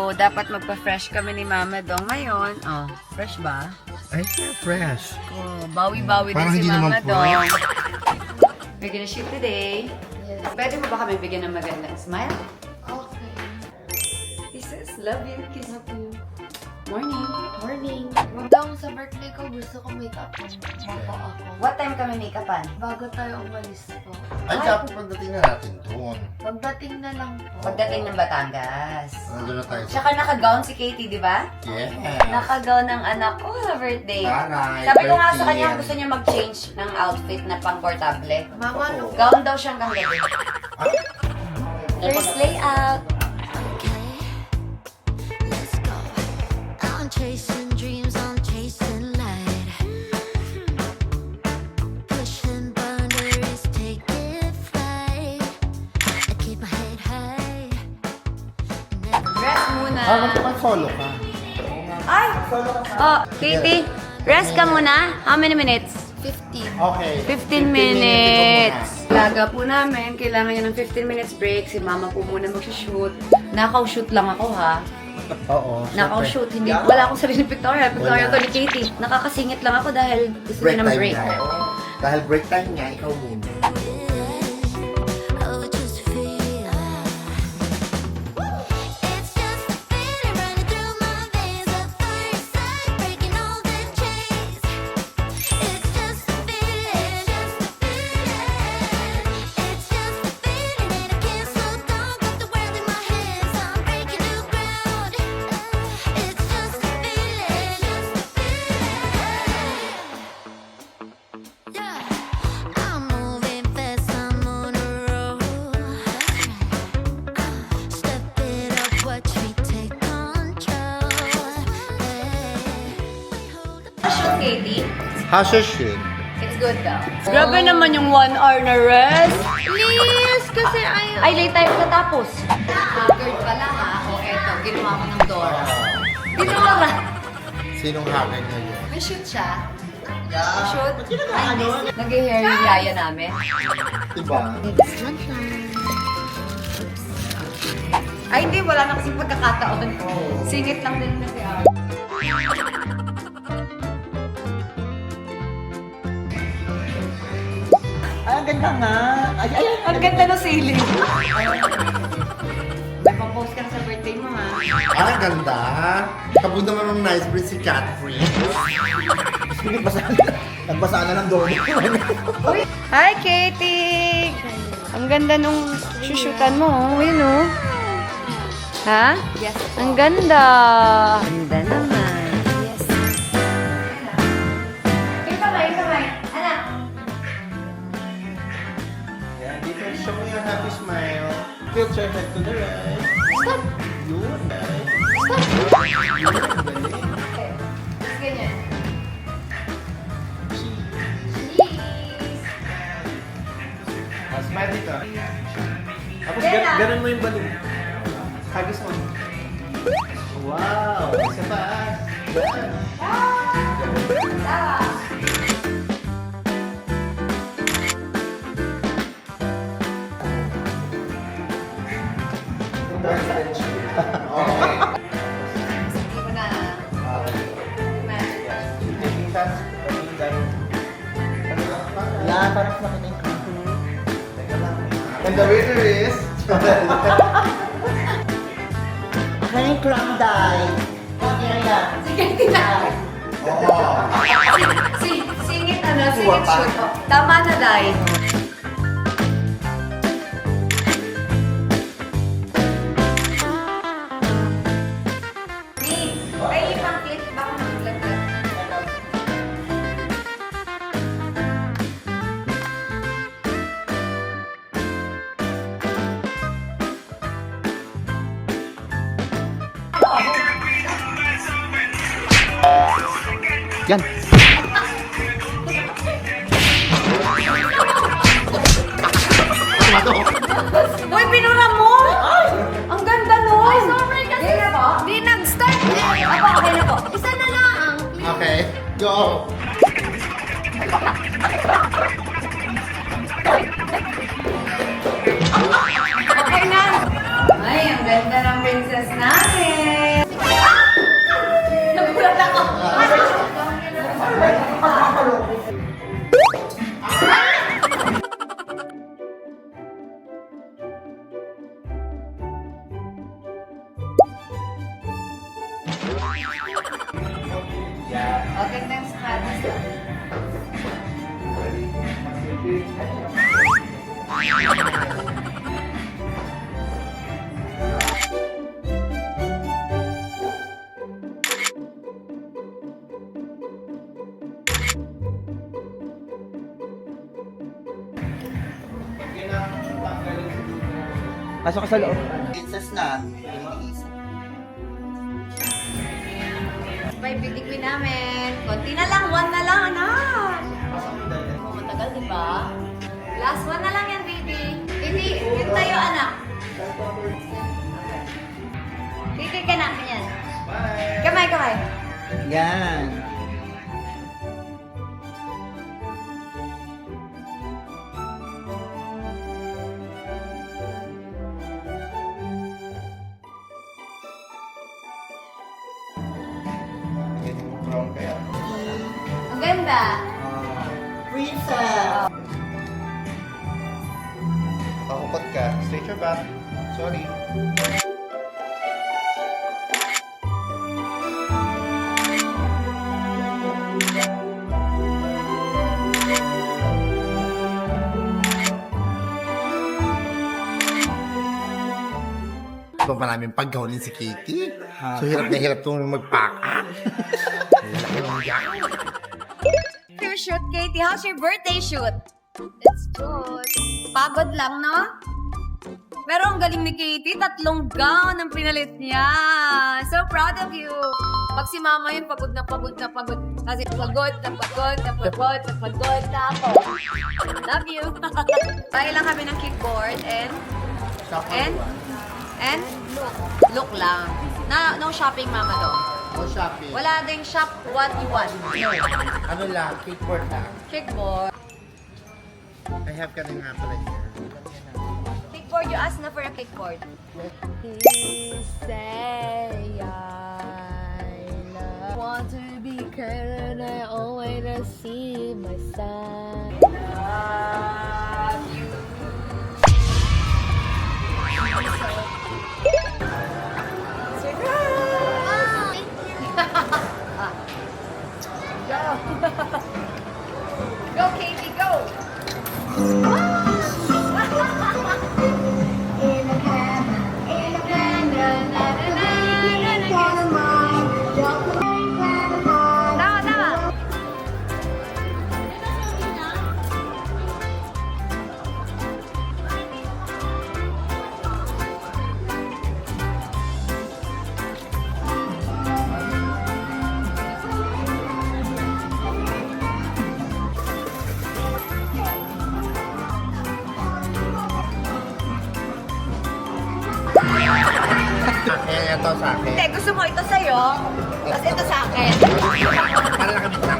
So, dapat magpa-fresh kami ni Mama Dong ngayon. Oh, fresh ba? Ay, fresh. Oh, bawi-bawi Parang din si hindi Mama naman Dong. We're gonna shoot today. Pwede mo ba kami bigyan ng magandang smile? Okay. Kisses, love you, kiss you. Morning. Morning. Daw sa birthday ko, gusto ko make-up mako ako. What time kami make-upan? Bago tayo umalis po. Ay, dapat pagdating na natin doon. Pagdating na lang po. Pagdating ng Batangas. Nandun na tayo sa... Tsaka naka-gown si Katie, di ba? Yes. Naka-gown ng anak ko sa birthday. Taray, Sabi ko nga sa 13 kanya, yan. gusto niya mag-change ng outfit na pang-portable. Mama, no. Gown daw siyang gabi. First layout. Let's go. I'm chasing dreams, I'm chasing light. Pushing boundaries, taking flight. I keep my head high. Rest muna. Solo ka. Ay! Oh, Katie, rest ka muna. How many minutes? 15. Okay. 15 minutes. Laga po namin. Kailangan niya ng 15 minutes break. Si Mama po muna mag-shoot. Nakaw-shoot lang ako, ha? Oo. Nakaw-shoot. Hindi, wala akong sarili pictorial. Pictorial to ni Katie. Nakakasingit lang ako dahil gusto niya ng break. niya. Dahil break time niya, ikaw muna. Oh, just feel. It's just a feeling running through my veins. At first sight, breaking all the chains. It's just a feeling, just a feeling. It's just a feeling, and I can't slow down. Got the world in my hands, I'm breaking new ground. It's just a feeling, just a feeling. Yeah, I'm moving fast, I'm on a roll. Step it up, watch me take control. Shoot, Katie. Hasashin. It's good daw. Grabe naman yung 1 hour na rest. Please, kasi Ay, late tayo katapos. Haggard pa lang, ha? O, eto. Ginawa ko ng Dora. Ginawa ka. Sinong hagan niya yun? May shoot siya. Shoot. Nag-hair yung yaya namin. Diba? Ay, hindi. Wala na kasing pagkakataon. Singit lang din na siya. Ay, ang ganda nga. Ay, ay, ay. Ang ganda ng ceiling. May pang-post ka na sa birthday mo, ha? Ay, ganda. Kabog naman ng nice breed si Catherine. Nagbasa na ng door. Hi, Katie! Ang ganda nung shushutan mo, oh. Yun, oh. Ha? Yes. Ang ganda. Ganda naman. Yes. Kamay. Anak. Yan, dito show mo yung happy smile. Tilt your head to the right. Stop. Yun, right. Ganyan. Smile dito. Tapos Bella. ganun mo yung balon. Hagis mo. Wow! Isa pa. Tawa. Hindi mo na. Yan, parang makinig ka. And the winner is... Akin yung crown die. Okay na yan. Sige, tina. Oo. Singit shoot. Oh. Tama na, Dai. Ay, ibang clip. Baka maglaglag. Yan. Uy, pinura mo! Ang ganda nun! Ay, sorry kasi. Di na po? Di nag-start eh. Ako, okay na po. Isa na lang. Okay, go! Okay na. Ay, ang ganda ng princess namin. Okay, next Spanish. Pasok ka sa loob. Princess na. May bibigwi namin. Konti na lang, one na lang, anak. Matagal, di ba? Last one na lang yan, baby. Baby, yun tayo, anak. Baby ka namin yan. Kamay, kamay. Yan. Brown kaya. Ang ganda. Princess. Makakupot ka. Straight your back. Sorry. Ito pa namin pagkaunin si Kitty. So, hirap na hirap itong magpaka. Laki ng yak. Your shoot, Katie. How's your birthday shoot? It's good. Pagod lang, no? Pero ang galing ni Katie, 3 gown ang pinalit niya. So proud of you. Pag si mama yun, pagod na pagod na pagod. Kasi pagod na pagod na pagod na pagod na ako. Love you. Tayo lang kami ng kickboard and look lang. No shopping, mama, do. No shopping. Wala ding shop what you want. No. Ano lang, kickboard lang. Kickboard. I have ka rin nga pala here. Kickboard, you ask na for a kickboard. He say I want to be kind and I always see my son. Love you. Go, Katie, go! Tama, tama! Ayan, ito sa akin. Hindi, gusto mo ito sa'yo, tapos ito sa akin. Para lang kami na.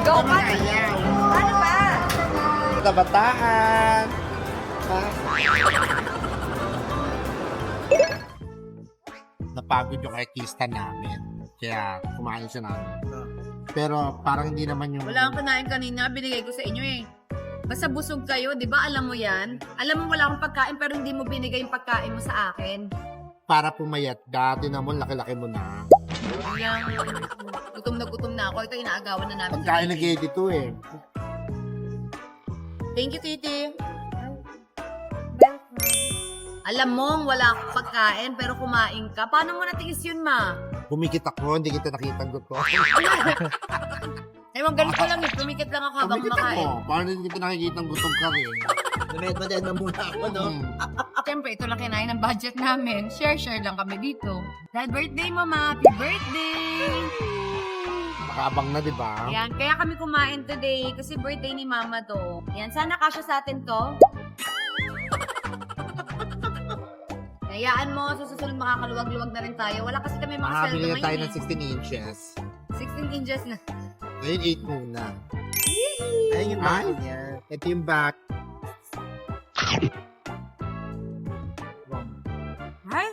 Go, paano ba? Kabataan. Napagod yung artista namin. Kaya kumain siya namin. Pero parang hindi naman yung... Wala akong kanain kanina, binigay ko sa inyo eh. Basta busog kayo, di ba? Alam mo yan? Alam mo wala akong pagkain pero hindi mo binigay yung pagkain mo sa akin. Para pumayat ka, tinan mo, laki-laki mo na. Yang gutom na ako. Ito inaagawan na namin. Pagkain na Kitty to eh. Thank you, Titi. Alam mo, wala akong pagkain pero kumain ka. Paano mo natiis yun, ma? Kumikit ako, hindi kita nakita gusto. Ewan, ganito lang eh. Pumikit lang ako habang Kumikit kumakain. ako. Paano hindi kita nakikita ng gutom ka rin? Namedmadyan na muna ako, no? Siyempre, ito lang kinain ng budget namin. Share lang kami dito. Dahil birthday mo, ma. Happy birthday! Makaabang na, di ba? Yan, kaya kami kumain today kasi birthday ni mama to. Yan, sana kasya sa atin to. Hayaan mo, sa susunod makakaluwag-luwag na rin tayo. Wala kasi kami mga Makabili sweldo na tayo ngayon ng 16 inches. 16 inches na. Ngayon, 8 muna. Ayun yung bahay niya. Ito yung back. Hi?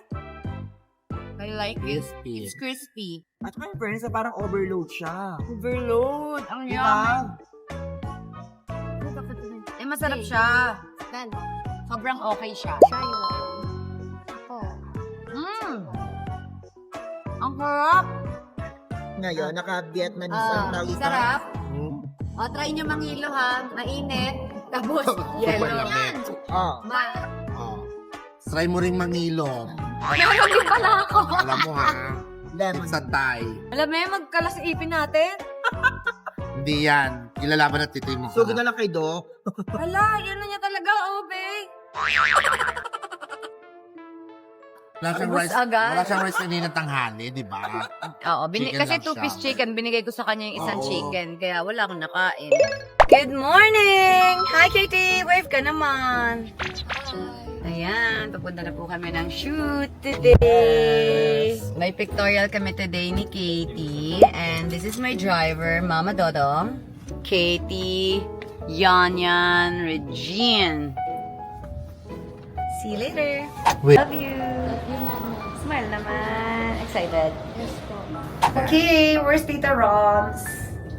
I like it. Crispy. It's crispy. At saka yung fairness, parang overload siya. Overload. Ang Diba? yummy. masarap siya. Man, Sobrang okay siya. try mo. Ako. Ang sarap. Ngayon, naka-Vietnamese ang tawag dito. Sarap. Hmm? O, try nyo mangilo ha. Mainit. Tapos, yellow. Malamig. Oh. Oh. Try mo ring mangilom. Meron din pala ako. Alam mo ha, Lemon. it's a tie. Alam mo yun, magkalas ipin natin. Hindi yan. Ilalaban at titimin So, na lang kay Do. Hala, yan na niya talaga, Obe. Wala siyang Ubus rice, agad. wala siyang rice kanina tanghali, di ba? Oo, Chicken kasi lang two-piece siya. chicken, binigay ko sa kanya yung isang Oo. chicken, kaya wala akong nakain. Good morning! Hi, Katie! Wave ka naman! Ayan, papunta na po kami ng shoot today. May pictorial kami today ni Katie. And this is my driver, Mama Dodong, Katie, Yanyan, Regine. See you later. Wait. Love you. Smile naman. Excited. Yes po. Okay, where's Tita Roms?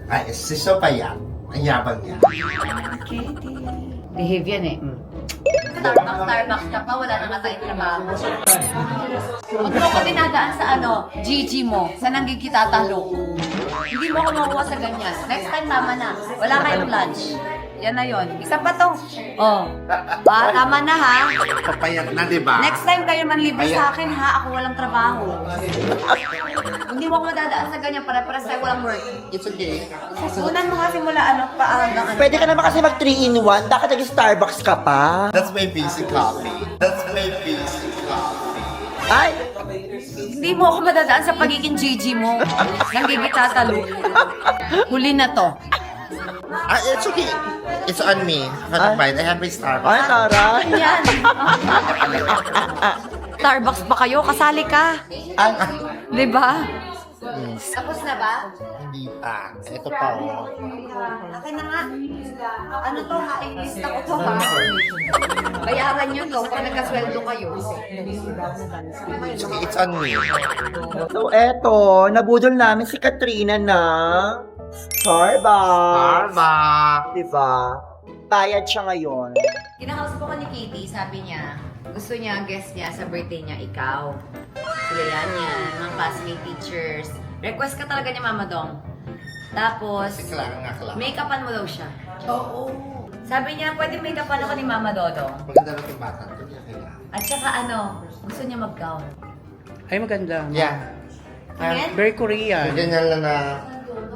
Ay, si Sopa yan. Ang yabang niya. Katie. Behave yan eh. Starbucks ka pa, wala na tayong trabaho. Huwag mo ko dinadaan sa Gigi mo, sa nanggigitatalok. Hindi mo ako makuha sa ganyan. Next time, tama na. Wala kayong lunch. Yan na yon. Isa pa to. Oh. Tama na ha. Papayat na, di ba? Next time kayo man libre sa akin ha. Ako walang trabaho. Hindi mo ako madadaan sa ganyan para tayo walang work. It's okay. Sunan mo kasi mula paagang Pwede ka naman kasi mag 3-in-1. Dapat nag-Starbucks ka pa. That's my basic coffee. That's my basic coffee. Ay! Hindi mo ako madadaan sa pagiging Gigi mo. Nanggigitatalok. Huli na to. It's okay. It's on me. Ay. Fine. I have my Starbucks. Ay, taray! Yan. Starbucks pa kayo? Kasali ka. Ay, Di ba? Tapos na ba? Hindi pa. Ito pa, oh. Akin na nga. Ano to ha? Lista ko to ha? Bayaran nyo to pag nagkasweldo kayo. It's okay. It's on me. so eto, nabudol namin si Katrina na Starbucks. Starbucks. Diba? Bayad siya ngayon. Kinakausap ko ni Katie, sabi niya, gusto niya, guest niya, sa birthday niya, ikaw. Sila yan, mga classmate teachers. Request ka talaga niya, Mama Dong. Tapos, Kasi kailangan nga kailangan. make-upan mo daw siya. Oo. Sabi niya, pwede make-upan ako ni Mama Dodong. Maganda na itong bata. Ito niya kailangan. At saka gusto niya mag-gown. Ay, maganda. Yeah. Again? Very Korean. Ganyan lang na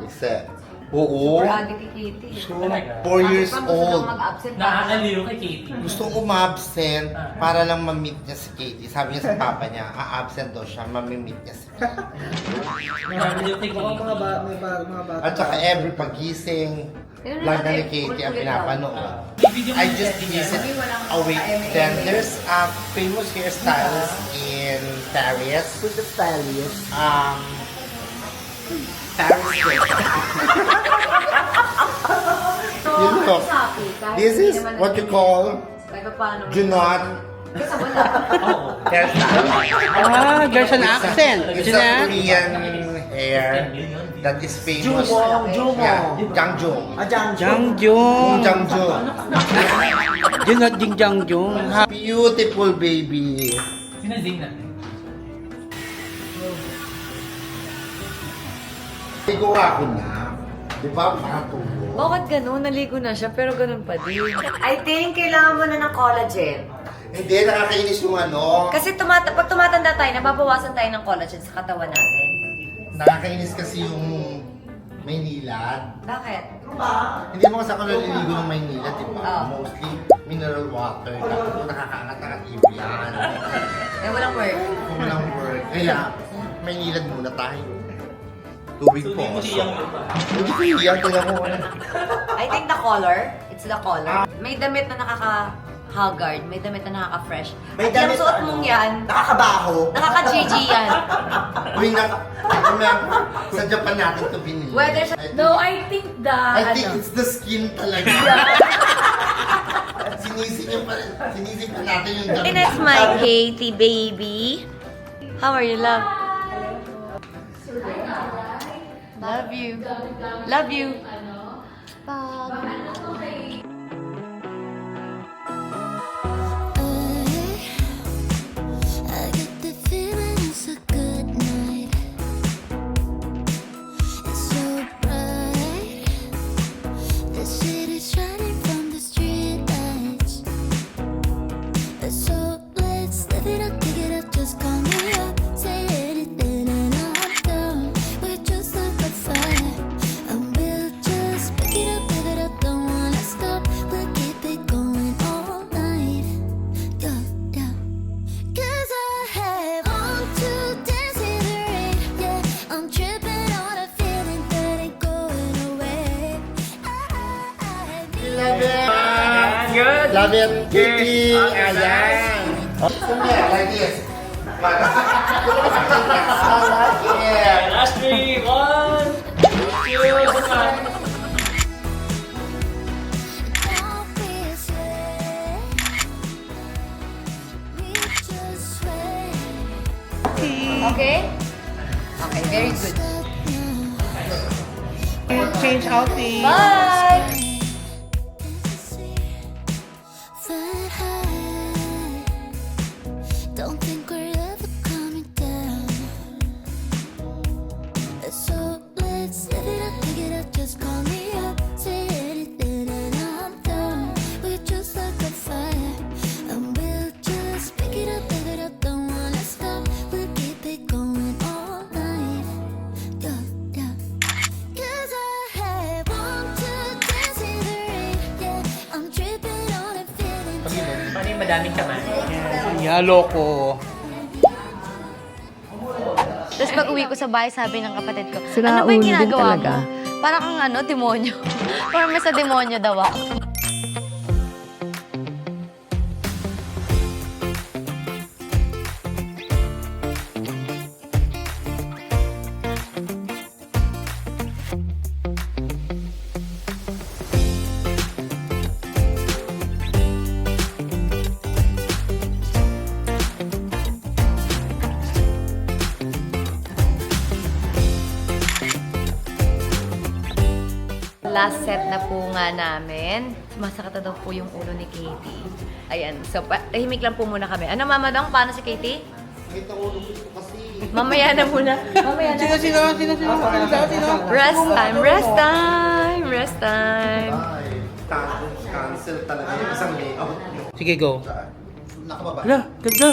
isa. Oo. Bragi kay Katie. 4 years Gusto old. daw mag-absent pa. Nakakaliw kay Katie. Gusto umabsent para lang ma-meet niya si Katie. Sabi niya sa papa niya, a-absent daw siya, ma-meet niya si Katie. Nakakaliw kay Katie. mga bata. At saka every pagising, vlog na ni Katie ang pinapanood. I just visit a week. Then there's a famous hairstylist in Paris. Who's the stylist? Paris You know, this is what you call do not hairstyle. There's an accent. It's a Korean hair that is famous. Yeah, Jangjung. Jangjung. Jangjung. Junot Jing Jangjung. Beautiful baby. Sinazing na. Ligo ako na. Di ba? Makatulog. Bakit ganun? Naligo na siya, pero ganun pa din. I think kailangan mo na ng collagen. Hindi, nakakainis yung ano. Kasi pag tumatanda tayo, nababawasan tayo ng collagen sa katawan natin. Nakakainis kasi yung Maynilad. Bakit? Hindi mo kasi ako naliligo ng Maynilad, di ba? Oo. Mostly mineral water. Dapat nakakaangat ang yan. Eh, walang work. Kung walang work. Kaya, Maynilad muna tayo. Tubig po. Hindi ko iyan. Tingnan mo. I think the color, it's the color. May damit na nakaka-haggard, may damit na nakaka-fresh. May At yung damit suot na mong yan, Nakakabaho. nakaka-GG yan. Uy, sa Japan natin ito binili. Whether sa... No, I think I think it's the skin talaga. Sinisip pa natin yung And that's my Katie baby. How are you, love? Love you. Love you. Pag The city's shining from the street lights. So let's live it up, pick it up, just call me up. Say anything and I'm down. We're just like a fire, and we'll just pick it up, don't wanna stop. We'll keep it going all night. Yeah, yeah. 'Cause I have on to dance in the rain. Yeah, I'm tripping on a feeling that ain't going away. Love it! Good. Love it, Kitty! Ayan! Yeah, like this. I like it! Last three. 1, 2, 1. Don't be scared. We just sway. Okay? Okay, very good. Change outfit. Bye! Flying high. Don't think we're ever coming down. So let's live it up, pick it up, just call me up. Say anything and I'm down. We're just like a fire, and we'll just pick it up, don't wanna stop. We'll keep it going all night. Yeah, yeah. 'Cause I have one to dance in the rain. Yeah, I'm tripping on a feeling. Paano yung madaming kamay? Yalo ko. Tapos pag uwi ko sa bahay, sabi ng kapatid ko, ano ba yung ginagawa mo? Para kang ano, demonyo. Parang may sa demonyo daw ako. Last set na po nga namin. Sumasakit na daw po yung ulo ni Katie. Ayan, so tahimik lang po muna kami. Ano, Mama Dong, paano si Katie? Kahit ang ulo ko kasi. Mamaya na muna. Mamaya na. Sino? Rest time, rest time, rest time. Ay, cancel talaga yung isang layout nyo. Sige, go. Nakababa. Hala, ganda.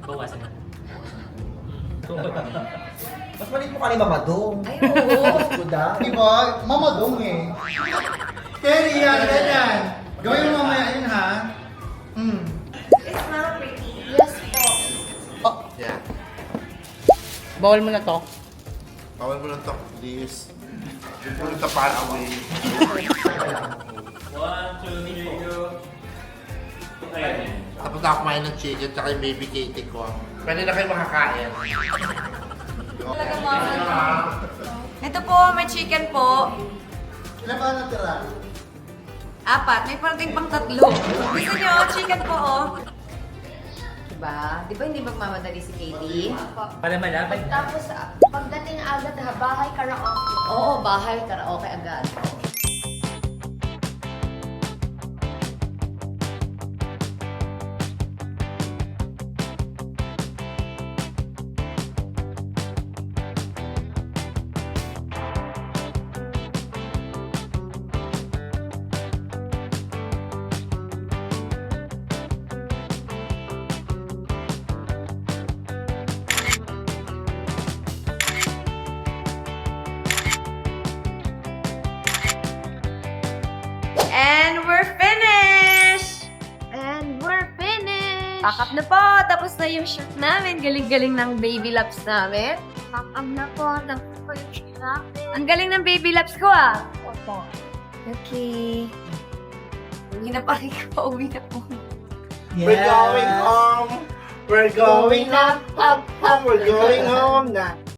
Bawasan na. Mas maliit mo ka ni Mama Dong. Ay, oo. Di ba? Mamadong eh. Terry, yan, ganyan. Gawin mo mamaya yun, ha? Yes po. Yeah. Bawal mo na to. Bawal mo lang to, please. Pull the pan away. 1, 2, 3, go. Okay. Tapos ako kumain ng chicken tsaka yung baby Katie ko. Pwede na kayo makakain. Talaga, Mama. Ito po, may chicken po. Ilan ba natira? 4, may parating pang 3. Gusto nyo, chicken po, oh. Diba? Di ba hindi magmamadali si Katie? Para malapit. Tapos, pagdating agad ha, bahay karaoke. Oo, bahay, karaoke agad. And we're finished! And we're finished! Pack up na po! Tapos na yung shoot namin. Galing-galing ng baby laps namin. Pack up na po. Tapos po yung shoot namin. Ang galing ng baby laps ko, ah! Opo. Okay. Uwi na pa rin ko. Uwi na po. We're going home. We're going up, up, up. We're going home na.